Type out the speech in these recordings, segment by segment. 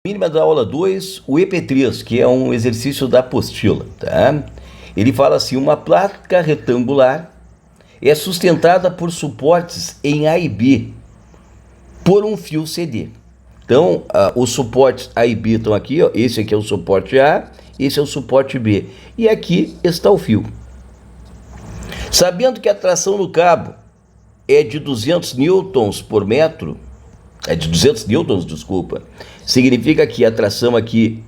Mínima da aula 2, o EP3, que é um exercício da apostila, tá? Ele fala assim: uma placa retangular é sustentada por suportes em A e B por um fio CD. Então, os suportes A e B estão aqui, ó. Esse aqui é o suporte A, esse é o suporte B. E aqui está o fio. Sabendo que a tração no cabo é de 200 newtons por metro, significa que a tração aqui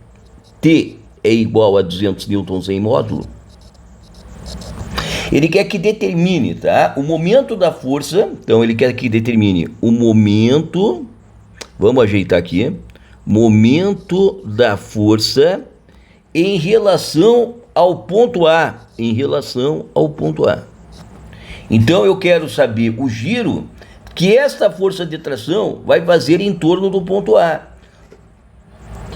T é igual a 200 newtons em módulo. Ele quer que determine, tá, o momento da força. Então ele quer que determine o momento, vamos ajeitar aqui, momento da força em relação ao ponto A, Então eu quero saber o giro que esta força de tração vai fazer em torno do ponto A.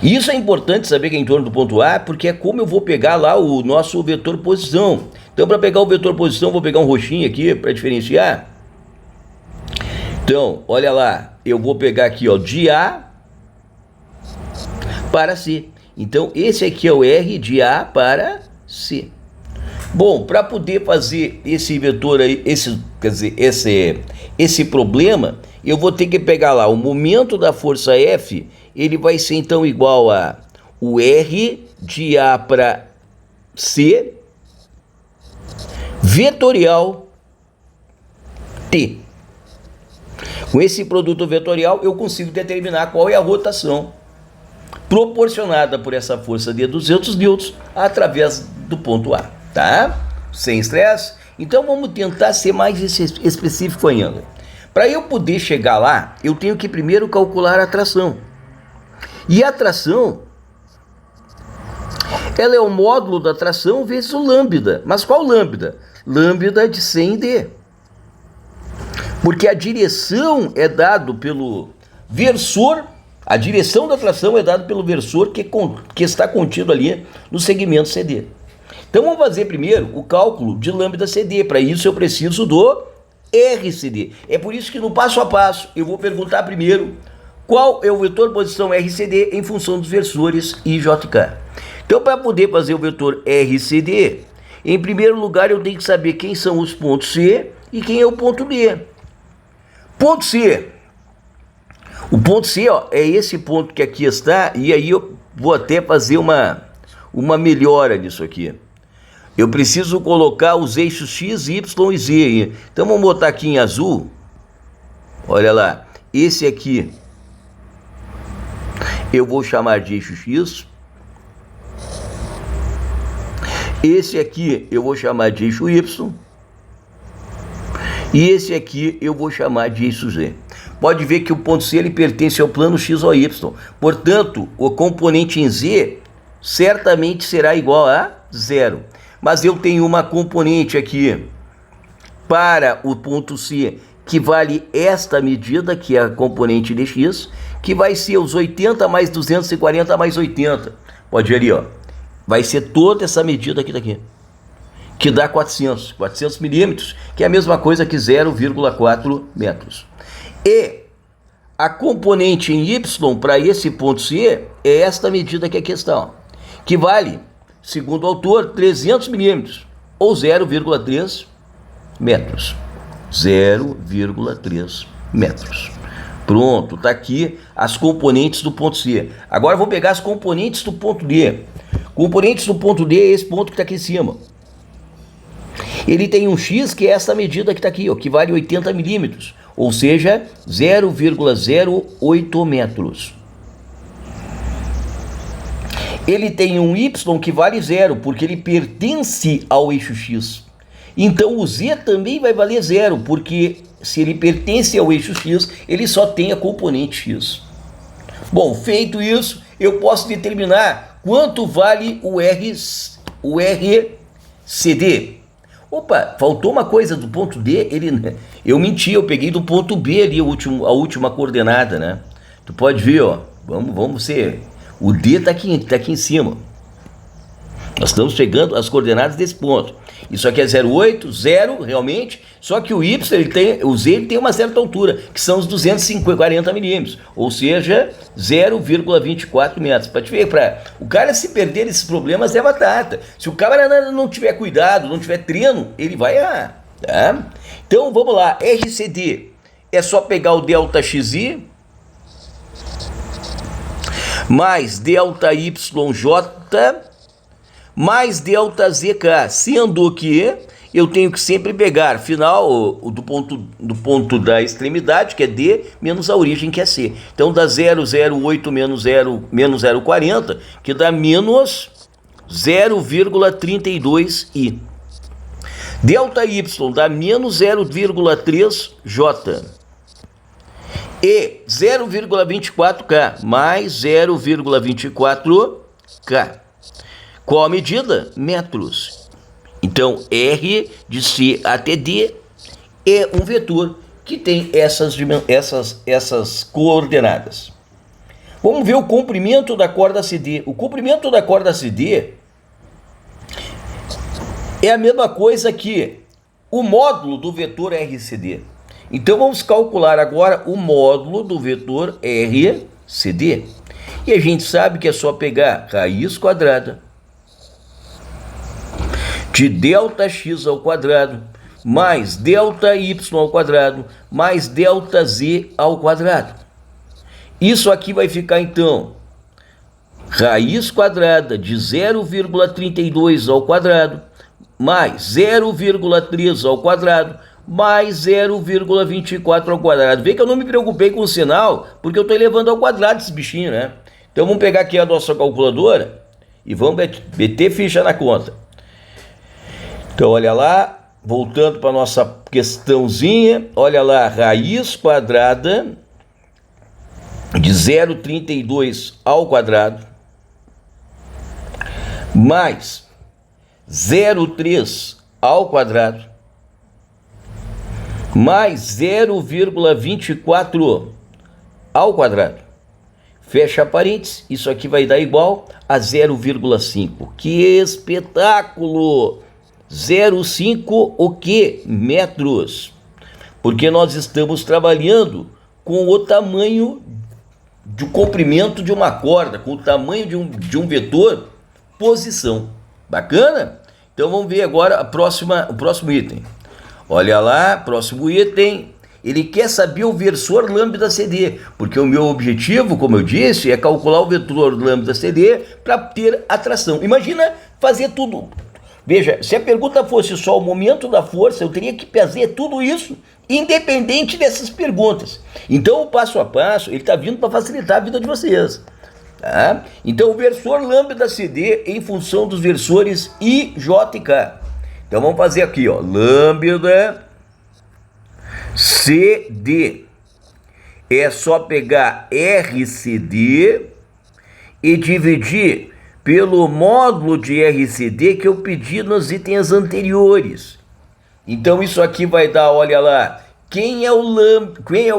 Isso é importante saber que é em torno do ponto A, porque é como eu vou pegar lá o nosso vetor posição. Então, para pegar o vetor posição, vou pegar um roxinho aqui para diferenciar. Então, olha lá, eu vou pegar aqui, ó, de A para C. Então, esse aqui é o R de A para C. Bom, para poder fazer esse vetor aí, esse problema, eu vou ter que pegar lá o momento da força F, ele vai ser então igual a o R de A para C vetorial T. Com esse produto vetorial eu consigo determinar qual é a rotação proporcionada por essa força de 200 newtons através do ponto A, tá? Sem estresse. Então vamos tentar ser mais específico ainda. Para eu poder chegar lá, eu tenho que primeiro calcular a tração. E a tração, ela é o módulo da tração vezes o lambda. Mas qual lambda? Lambda de 100D. Porque a direção é dado pelo versor, a direção da tração é dada pelo versor que está contido ali no segmento CD. Então vamos fazer primeiro o cálculo de lambda CD. Para isso eu preciso do RCD. É por isso que no passo a passo eu vou perguntar primeiro qual é o vetor posição RCD em função dos versores I, J, K. Então, para poder fazer o vetor RCD, em primeiro lugar eu tenho que saber quem são os pontos C e quem é o ponto D. Ponto C. O ponto C, ó, é esse ponto que aqui está, e aí eu vou até fazer uma melhora nisso aqui. Eu preciso colocar os eixos X, Y e Z. Então vamos botar aqui em azul. Olha lá, esse aqui eu vou chamar de eixo X. Esse aqui eu vou chamar de eixo Y. E esse aqui eu vou chamar de eixo Z. Pode ver que o ponto C ele pertence ao plano X ou Y. Portanto, o componente em Z certamente será igual a 0. Mas eu tenho uma componente aqui para o ponto C que vale esta medida, que é a componente de X, que vai ser os 80 mais 240 mais 80. Pode ver ali, ó. Vai ser toda essa medida aqui daqui, que dá 400 milímetros, que é a mesma coisa que 0,4 metros. E a componente em Y para esse ponto C é esta medida que aqui está, ó, que vale, segundo o autor, 300 milímetros, ou 0,3 metros. 0,3 metros. Pronto, tá aqui as componentes do ponto C. Agora eu vou pegar as componentes do ponto D. Componentes do ponto D é esse ponto que está aqui em cima. Ele tem um X, que é essa medida que está aqui, ó, que vale 80 milímetros, ou seja, 0,08 metros. Ele tem um Y que vale 0, porque ele pertence ao eixo X. Então o Z também vai valer 0, porque se ele pertence ao eixo X, ele só tem a componente X. Bom, feito isso, eu posso determinar quanto vale o RCD. Opa, faltou uma coisa do ponto D, eu menti, eu peguei do ponto B ali, a última coordenada, né? Tu pode ver, ó, vamos ser, o D tá aqui em cima. Nós estamos pegando as coordenadas desse ponto. Isso aqui é 0,8, 0 realmente, só que o Y, o Z ele tem uma certa altura, que são os 240 milímetros, ou seja, 0,24 metros. Para te ver, para o cara se perder esses problemas é batata. Se o cara não tiver cuidado, não tiver treino, ele vai errar. Tá? Então vamos lá, RCD é só pegar o ΔXi mais ΔYJ mais ΔZK, sendo que eu tenho que sempre pegar final do ponto da extremidade, que é D, menos a origem, que é C. Então dá 0,08 menos 0,40, que dá menos 0,32i. ΔY dá menos 0,3j. E 0,24k mais 0,24k. Qual a medida? Metros. Então, R de C até D é um vetor que tem essas coordenadas. Vamos ver o comprimento da corda CD. O comprimento da corda CD é a mesma coisa que o módulo do vetor RCD. Então, vamos calcular agora o módulo do vetor RCD. E a gente sabe que é só pegar raiz quadrada de ΔX ao quadrado, mais ΔY ao quadrado, mais ΔZ ao quadrado. Isso aqui vai ficar, então, raiz quadrada de 0,32 ao quadrado, mais 0,3 ao quadrado, mais 0,24 ao quadrado. Vê que eu não me preocupei com o sinal, porque eu estou elevando ao quadrado esse bichinho, né? Então vamos pegar aqui a nossa calculadora e vamos meter ficha na conta. Então, olha lá, voltando para a nossa questãozinha, olha lá, raiz quadrada de 0,32 ao quadrado, mais 0,3 ao quadrado, mais 0,24 ao quadrado. Fecha parênteses, isso aqui vai dar igual a 0,5. Que espetáculo! 0,5 o que? Metros. Porque nós estamos trabalhando com o tamanho do comprimento de uma corda, com o tamanho de um vetor, posição. Bacana? Então vamos ver agora o próximo item. Olha lá, próximo item. Ele quer saber o versor lambda CD, porque o meu objetivo, como eu disse, é calcular o vetor lambda CD para ter atração. Imagina fazer tudo. Veja, se a pergunta fosse só o momento da força, eu teria que fazer tudo isso, independente dessas perguntas. Então, o passo a passo, ele está vindo para facilitar a vida de vocês. Tá? Então, o versor lambda CD em função dos versores I, J e K. Então, vamos fazer aqui, ó, lambda CD. É só pegar RCD e dividir pelo módulo de RCD que eu pedi nos itens anteriores. Então isso aqui vai dar, olha lá, quem é o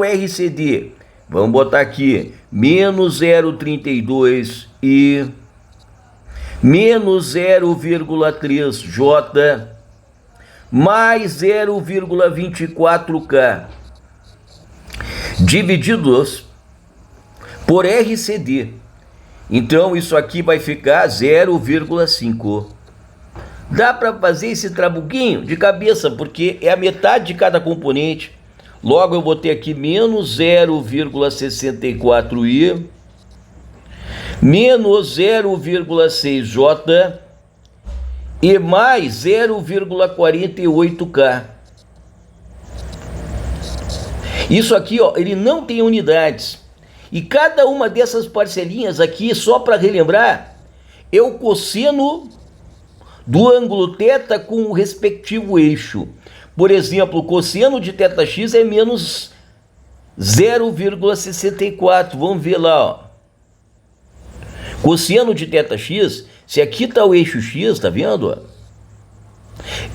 RCD? Vamos botar aqui, menos 0,32 e menos 0,3J mais 0,24K divididos por RCD. Então, isso aqui vai ficar 0,5. Dá para fazer esse trabuquinho de cabeça, porque é a metade de cada componente. Logo, eu botei aqui menos 0,64i, menos 0,6j e mais 0,48k. Isso aqui, ó, ele não tem unidades. E cada uma dessas parcelinhas aqui, só para relembrar, é o cosseno do ângulo θ com o respectivo eixo. Por exemplo, o cosseno de θx é menos 0,64. Vamos ver lá, ó. Cosseno de θx, se aqui está o eixo x, tá vendo? Ó?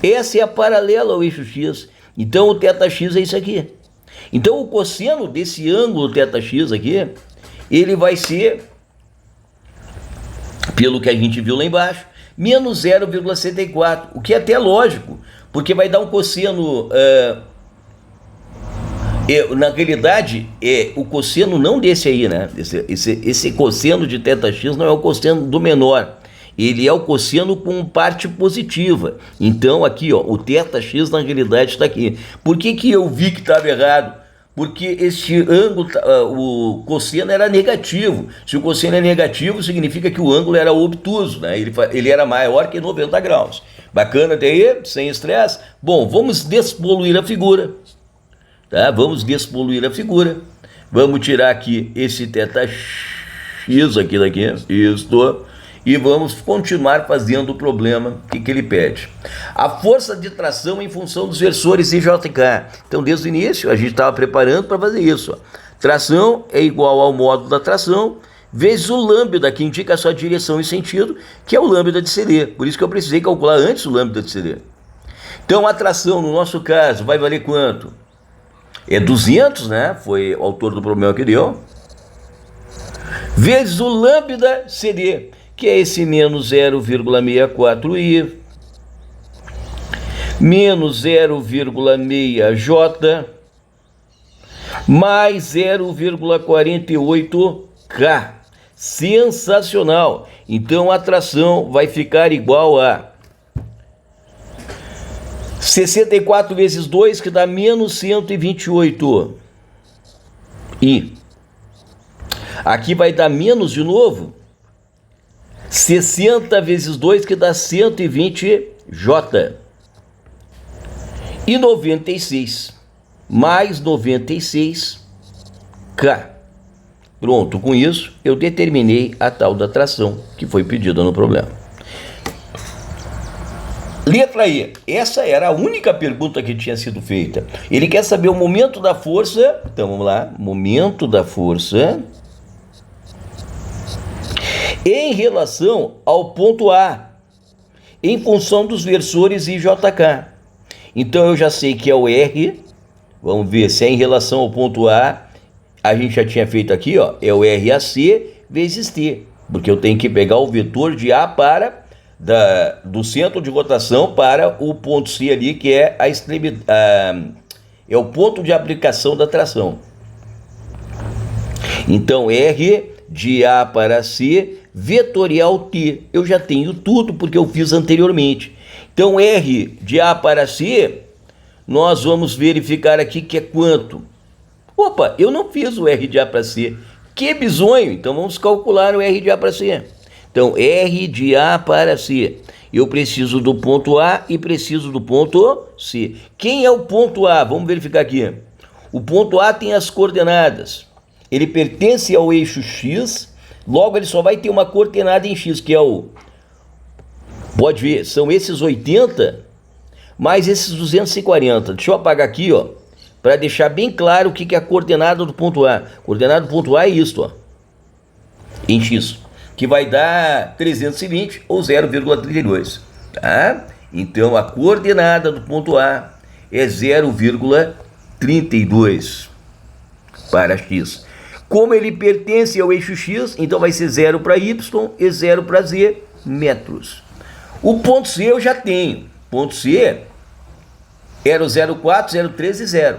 Essa é a paralela ao eixo x. Então o θx é isso aqui. Então o cosseno desse ângulo θx aqui, ele vai ser, pelo que a gente viu lá embaixo, menos 0,64, o que é até lógico, porque vai dar um cosseno, na realidade, o cosseno não desse aí, né? Esse cosseno de θx não é o cosseno do menor, ele é o cosseno com parte positiva. Então aqui, ó, o θx na realidade está aqui. Por que eu vi que estava errado? Porque este ângulo, o cosseno era negativo. Se o cosseno é negativo, significa que o ângulo era obtuso, né? Ele era maior que 90 graus. Bacana até aí? Sem estresse? Bom, vamos despoluir a figura. Tá? Vamos despoluir a figura. Vamos tirar aqui esse θx aqui daqui. Isto. E vamos continuar fazendo o problema que ele pede. A força de tração em função dos versores IJK. Então, desde o início, a gente estava preparando para fazer isso. Ó. Tração é igual ao módulo da tração, vezes o lambda, que indica a sua direção e sentido, que é o lambda de CD. Por isso que eu precisei calcular antes o lambda de CD. Então, a tração, no nosso caso, vai valer quanto? É 200, né? Foi o autor do problema que deu. Vezes o lambda CD, que é esse menos 0,64i, menos 0,6j, mais 0,48k. Sensacional! Então a tração vai ficar igual a 64 vezes 2, que dá menos 128. E aqui vai dar menos de novo. 60 vezes 2, que dá 120J. E 96, mais 96K. Pronto, com isso eu determinei a tal da tração que foi pedida no problema. Letra E, essa era a única pergunta que tinha sido feita. Ele quer saber o momento da força, então vamos lá, momento da força em relação ao ponto A, em função dos versores IJK. Então eu já sei que é o R, vamos ver se é em relação ao ponto A, a gente já tinha feito aqui, ó, é o RAC vezes T, porque eu tenho que pegar o vetor de A do centro de rotação para o ponto C ali, que é a extremidade, é o ponto de aplicação da tração. Então R de A para C, vetorial T. Eu já tenho tudo porque eu fiz anteriormente. Então R de A para C, nós vamos verificar aqui que é quanto? Opa, eu não fiz o R de A para C. Que bizonho! Então vamos calcular o R de A para C. Então R de A para C. Eu preciso do ponto A e preciso do ponto C. Quem é o ponto A? Vamos verificar aqui. O ponto A tem as coordenadas. Ele pertence ao eixo X, logo ele só vai ter uma coordenada em X, que é o... Pode ver, são esses 80 mais esses 240. Deixa eu apagar aqui, ó, para deixar bem claro o que é a coordenada do ponto A. A coordenada do ponto A é isto, ó, em X, que vai dar 320 ou 0,32, tá? Então a coordenada do ponto A é 0,32 para X. Como ele pertence ao eixo X, então vai ser 0 para Y e 0 para Z, metros. O ponto C eu já tenho. Ponto C era o 0,4, 0,3 e 0.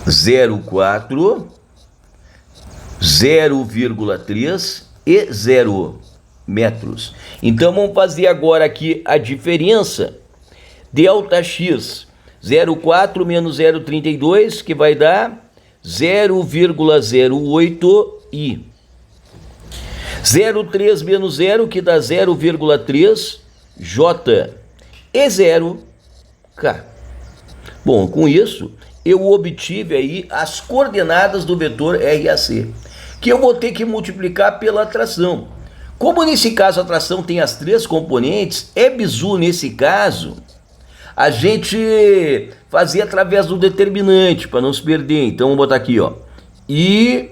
0,4, 0,3 e 0 metros. Então vamos fazer agora aqui a diferença. Delta X, 0,4 menos 0,32, que vai dar 0,08i. 0,3 menos 0, que dá 0,3j. E 0k. Bom, com isso, eu obtive aí as coordenadas do vetor RAC, que eu vou ter que multiplicar pela tração. Como nesse caso a tração tem as três componentes, é bizu nesse caso a gente fazia através do determinante, para não se perder. Então vamos botar aqui, ó, IJK.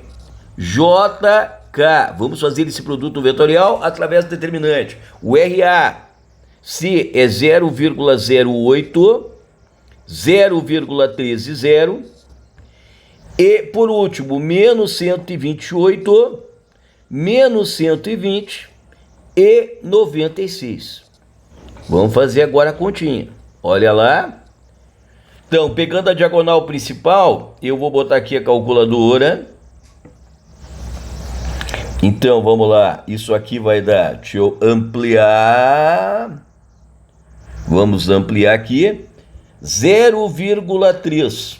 Vamos fazer esse produto vetorial através do determinante. O RAC é 0,08, 0,13, 0. E por último, menos 128, menos 120 e 96. Vamos fazer agora a continha. Olha lá. Então, pegando a diagonal principal, eu vou botar aqui a calculadora. Então, vamos lá. Isso aqui vai dar, deixa eu ampliar. Vamos ampliar aqui. 0,3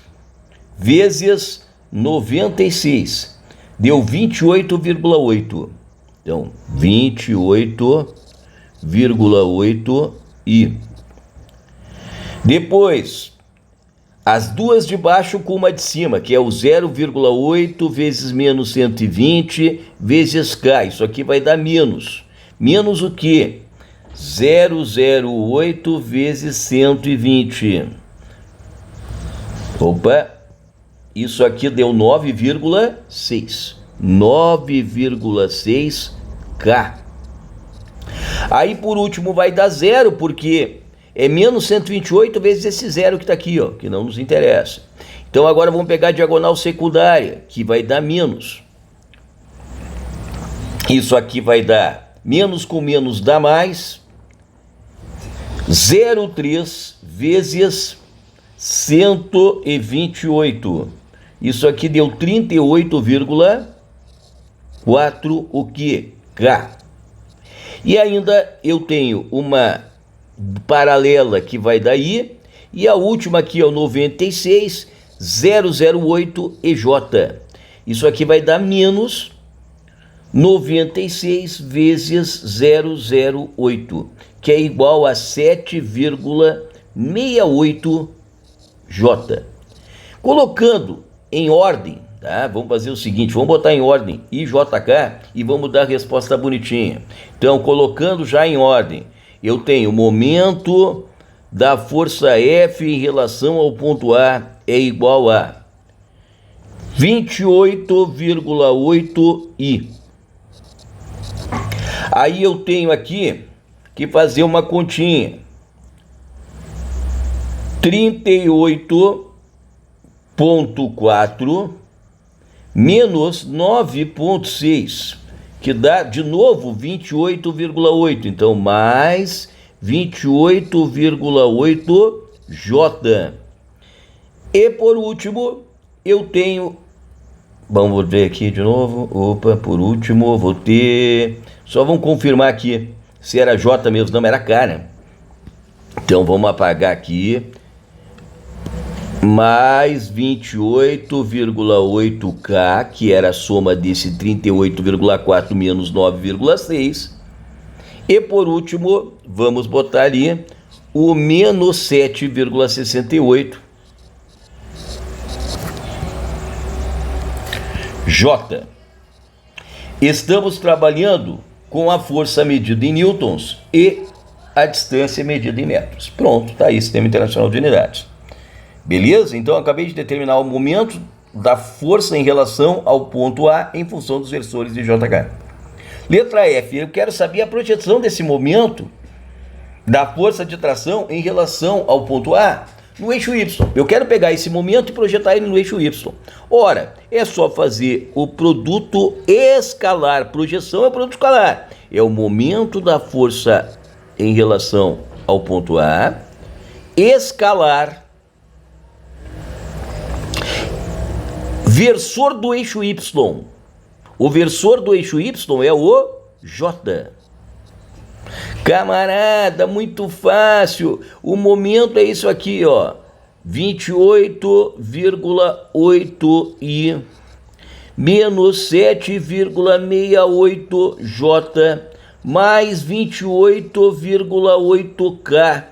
vezes 96. Deu 28,8. Então, 28,8 e... Depois, as duas de baixo com uma de cima, que é o 0,8 vezes menos 120 vezes K. Isso aqui vai dar menos. Menos o quê? 0,08 vezes 120. Opa! Isso aqui deu 9,6. 9,6K. Aí, por último, vai dar zero, porque... é menos 128 vezes esse zero que está aqui, ó, que não nos interessa. Então agora vamos pegar a diagonal secundária, que vai dar menos. Isso aqui vai dar menos com menos dá mais. 0,3 vezes 128. Isso aqui deu 38,4 o que? K. E ainda eu tenho uma paralela que vai daí, e a última aqui é o 96, 008 EJ. Isso aqui vai dar menos 96 vezes 008, que é igual a 7,68 J. Colocando em ordem, tá? Vamos fazer o seguinte, vamos botar em ordem IJK e vamos dar a resposta bonitinha. Então, colocando já em ordem, eu tenho o momento da força F em relação ao ponto A é igual a 28,8 I. Aí eu tenho aqui que fazer uma continha. 38,4 menos 9,6. Que dá, de novo, 28,8. Então, mais 28,8 J. E, por último, eu tenho... Vamos ver aqui de novo. Opa, por último, vou ter... Só vamos confirmar aqui se era J mesmo. Não, era K, né? Então, vamos apagar aqui. Mais 28,8K, que era a soma desse 38,4 menos 9,6. E por último, vamos botar ali o menos 7,68 J. Estamos trabalhando com a força medida em newtons e a distância medida em metros. Pronto, está aí, Sistema Internacional de Unidades. Beleza? Então, eu acabei de determinar o momento da força em relação ao ponto A em função dos versores de JK. Letra F, eu quero saber a projeção desse momento da força de tração em relação ao ponto A no eixo Y. Eu quero pegar esse momento e projetar ele no eixo Y. Ora, é só fazer o produto escalar. Projeção é o produto escalar. É o momento da força em relação ao ponto A, escalar versor do eixo Y. O versor do eixo Y é o J. Camarada, muito fácil. O momento é isso aqui, ó. 28,8 I menos 7,68 J mais 28,8K.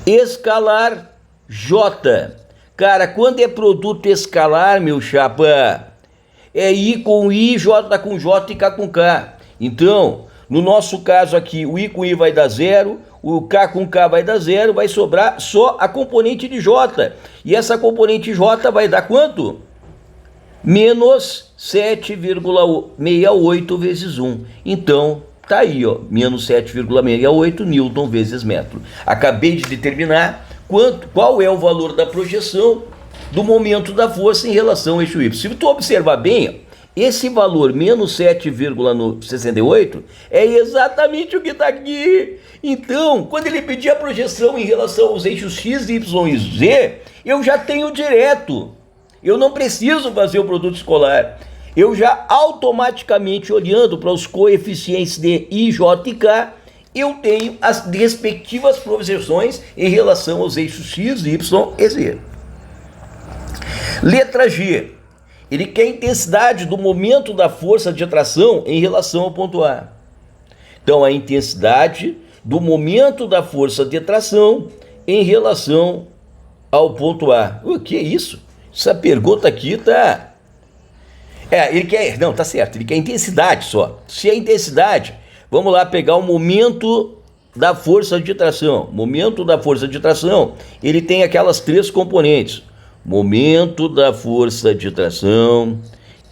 Escalar J. Cara, quando é produto escalar, meu chapa, é I com I, J com J e K com K. Então, no nosso caso aqui, o I com I vai dar 0, o K com K vai dar 0, vai sobrar só a componente de J. E essa componente J vai dar quanto? Menos 7,68 vezes 1. Então, tá aí, ó, menos 7,68 Newton vezes metro. Acabei de determinar qual é o valor da projeção do momento da força em relação ao eixo Y. Se tu observar bem, esse valor menos 7,68 é exatamente o que está aqui. Então, quando ele pedir a projeção em relação aos eixos x, y e z, eu já tenho direto. Eu não preciso fazer o produto escolar. Eu já automaticamente, olhando para os coeficientes de I, J e K, eu tenho as respectivas projeções em relação aos eixos x, y e z. Letra G. Ele quer a intensidade do momento da força de atração em relação ao ponto A. Então, a intensidade do momento da força de atração em relação ao ponto A. O que é isso? Essa pergunta aqui tá... ele quer... Não, tá certo. Ele quer a intensidade só. Se a intensidade... Vamos lá pegar o momento da força de tração. Momento da força de tração, ele tem aquelas três componentes. Momento da força de tração,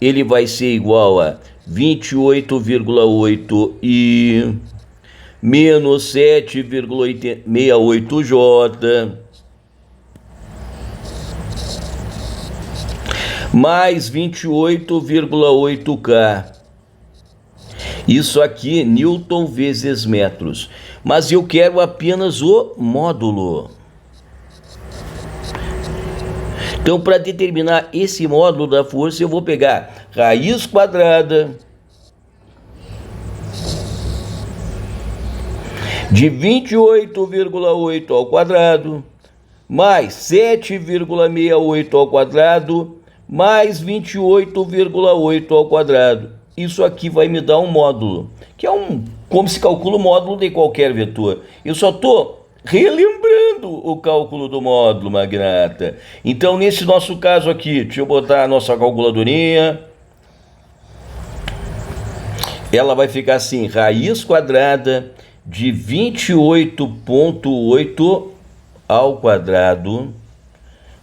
ele vai ser igual a 28,8 I menos 7,68 J mais 28,8 K. Isso aqui, Newton vezes metros. Mas eu quero apenas o módulo. Então, para determinar esse módulo da força, eu vou pegar raiz quadrada de 28,8 ao quadrado, mais 7,68 ao quadrado, mais 28,8 ao quadrado. Isso aqui vai me dar um módulo, que é como se calcula o módulo de qualquer vetor. Eu só estou relembrando o cálculo do módulo, magnata. Então, nesse nosso caso aqui, deixa eu botar a nossa calculadorinha. Ela vai ficar assim, raiz quadrada de 28,8 ao quadrado,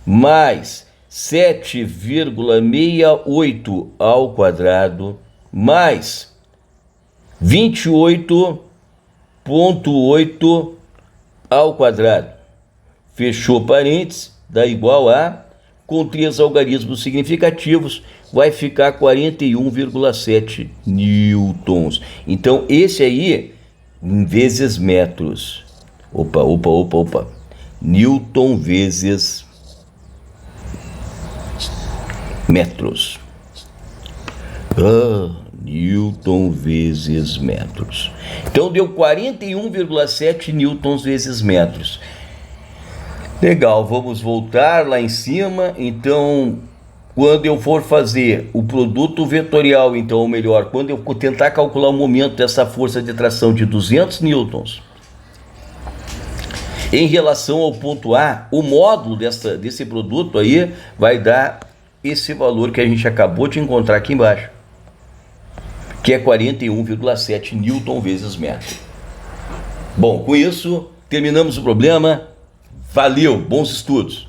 mais 7,68 ao quadrado, mais 28,8 ao quadrado. Fechou parênteses, dá igual a, com 3 algarismos significativos, vai ficar 41,7 newtons. Então, esse aí, vezes metros. Opa. Newton vezes metros. Newton vezes metros. Então deu 41,7 newtons vezes metros. Legal, vamos voltar lá em cima. Então, quando eu for fazer o produto vetorial, então, ou melhor, quando eu tentar calcular o momento dessa força de tração de 200 newtons em relação ao ponto A, o módulo desse produto aí vai dar esse valor que a gente acabou de encontrar aqui embaixo, que é 41,7 newton vezes metro. Bom, com isso, terminamos o problema. Valeu, bons estudos!